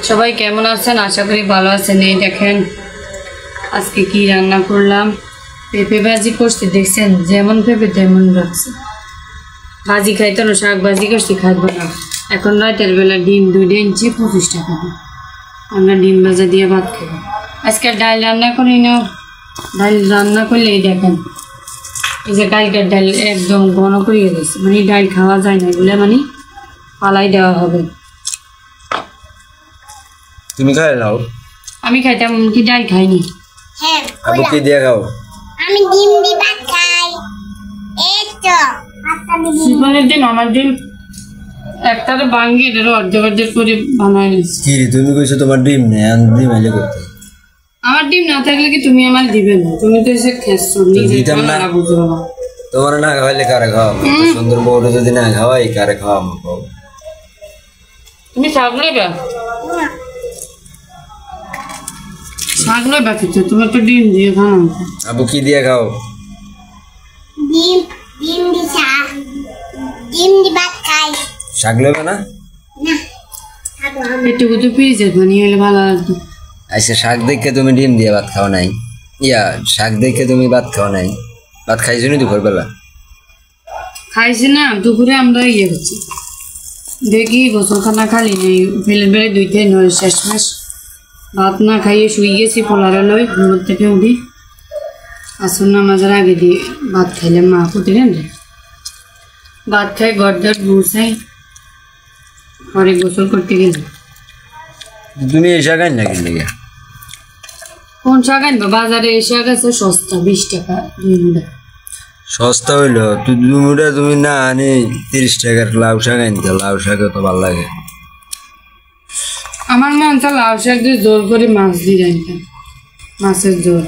সবাই কেমন আছেন? আশা করি ভালো আছেন। এই দেখেন আজকে কি রান্না করলাম। পেঁপে ভাজি করছি, দেখছেন যেমন পেঁপে তেমন রাখছি। ভাজি খাইতো না, শাক ভাজি করছি, খাইবো না। এখন রাতের বেলা ডিম 2 ইঞ্চি 25 টাকা দিই। আমরা ডিম ভাজা দিয়ে ভাত খাবো। আজকে ডাল রান্না করি না। ডাল রান্না করলে এই দেখেন, এই যে কালকের ডাল একদম ঘন করিয়ে গেছে, মানে ডাল খাওয়া যায় না, এগুলো মানে পালাই দেওয়া হবে। তুমি খাই নাও। আমি খাইতাম কি ডাল খাইনি। হ্যাঁ, আবু কি দিয়ে খাও? আমি ডিম দিয়ে ভাত খাই। এই তো ভাতটা দিয়ে জীবনের দিন আমার ডিম একটারে ভাঙ্গি এটারও অর্ধেক করে বানাই নিচ্ছি। কি রে, তুমি কইছো তোমার ডিম নেই, আমি ডিম আইলে করতে। আমার ডিম না থাকলে কি তুমি আমার দিবে না? তুমি তো এসে খেয়েছো, নিজে দিতাম না। বুঝবো না। তোমার না খাওয়াইলে কারে খাওয়া? সুন্দর বউটা যদি না খাওয়াই কারে খাওয়া? তুমি শাক নেবে? শাক নেবে কিছু? তোমার তো ডিম দিয়ে খাও। আবু কি দিয়ে খাও? ডিম ডিম দিয়ে শাক, ডিম দিয়ে ভাত খাই। শাক লইবে না? না, খাবো আমি। এটুকু তো ফ্রিজে বানিয়ে হলে ভালো লাগতো। আচ্ছা, শাক দেখে তুমি ডিম দিয়ে ভাত খাও নাই? শাক দেখে তুমি ভাত খাও নাই? ভাত খাইছো নি দুপুর বেলা? খাইছি না, দুপুরে আমরা করছি দেখি গোসলখানা খালি নেই, ফেলে বেড়ে 2 নয় শেষমেশ ভাত না খাইয়ে শুয়ে গেছি। পোলারে লই ঘুমোর থেকে উঠি, আসুন নামাজের আগে দিয়ে ভাত খাইলে মা প্রতিদিন ভাত খাই গড় বসাই, পরে গোসল করতে গেলাম। তুমি এই শাক আইন না কিনলে? কোন শাক আনবো? বাজারে এই শাক আছে সস্তা, 20 টাকা 2 মুঠা। সস্তা হইলো তুই দুমুটা, তুমি না আনি 30 টাকার লাউ শাক আনতে। লাউ শাক তো ভালো লাগে। আমার মন চা লাউ শাক দিয়ে জোর করে মাছ দিয়ে আনতাম, মাছের জোর।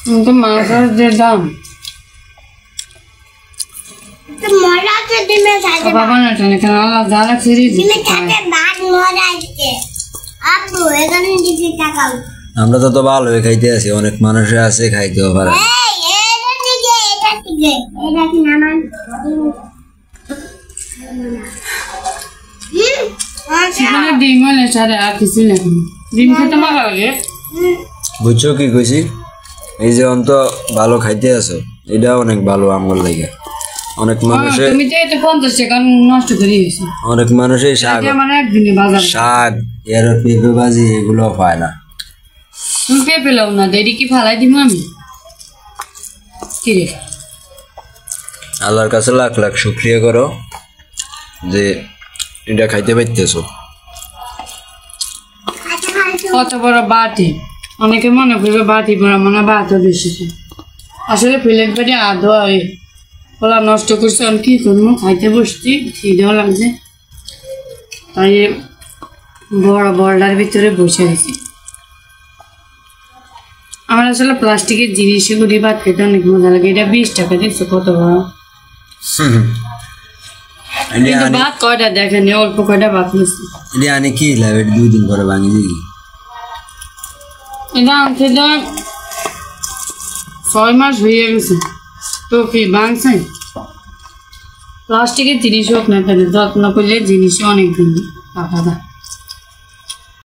কিন্তু মাছের যে দাম, তো মজা আছে ডিমের সাথে। বাবা না টানে কেন, আল্লাহ যা রাখছে ডিমের সাথে ভাত মজা আছে। আপু এখানে দিতে টাকাও। আমরা তো ভালো খাইতে আছি, অনেক মানুষ আছে খাইতেও পারে। এটা দিকে, এটা দিকে, এটা কি নামান? সেখানে ডিম হলে সারে আর কিছু নেই। ডিম খেতে ভালো লাগে। বুঝছো কি কইছি? এই যে অন্ত ভালো খাইতে আছো, এটা অনেক ভালো আমল লাগে। অনেক মানুষে তুমি তো এতে 50 টাকা নষ্ট করে দিয়েছো। অনেক মানুষে শাক আমার একদিনে বাজার শাক এর পেঁপে ভাজি এগুলো পায় না। তুমি পেঁপে লাও না, দেরি কি ফালাই দিব আমি? কি রে, আল্লাহর কাছে লাখ লাখ শুকরিয়া করো যে এটা খাইতে পাইতেছো। কত বড় বাটি, অনেকে মনে করবে বাটি বড়, মনে ভাতও বেশি। আসলে প্লেট বাটি আধো ওলা নষ্ট করছে। আমি কি করবো, খাইতে বসছি, খিদেও লাগছে, তাই বড় বড়টার ভিতরে বসে গেছি। আমার আসলে প্লাস্টিকের জিনিসে গুলি ভাত খেতে অনেক মজা লাগে। এটা 20 টাকা, দেখছো কত বড়। কিন্তু ভাত কয়টা দেখেন, অল্প কয়টা ভাত নিচ্ছি। এটা আনি কি লাভ? 2 দিন পরে ভাঙি দিই। এটা আনতে 6 মাস হয়ে গেছে, তো কি ভাঙছে? প্লাস্টিকের জিনিস হোক না কেন, যত্ন করলে জিনিস অনেক দিন পাকা যায়।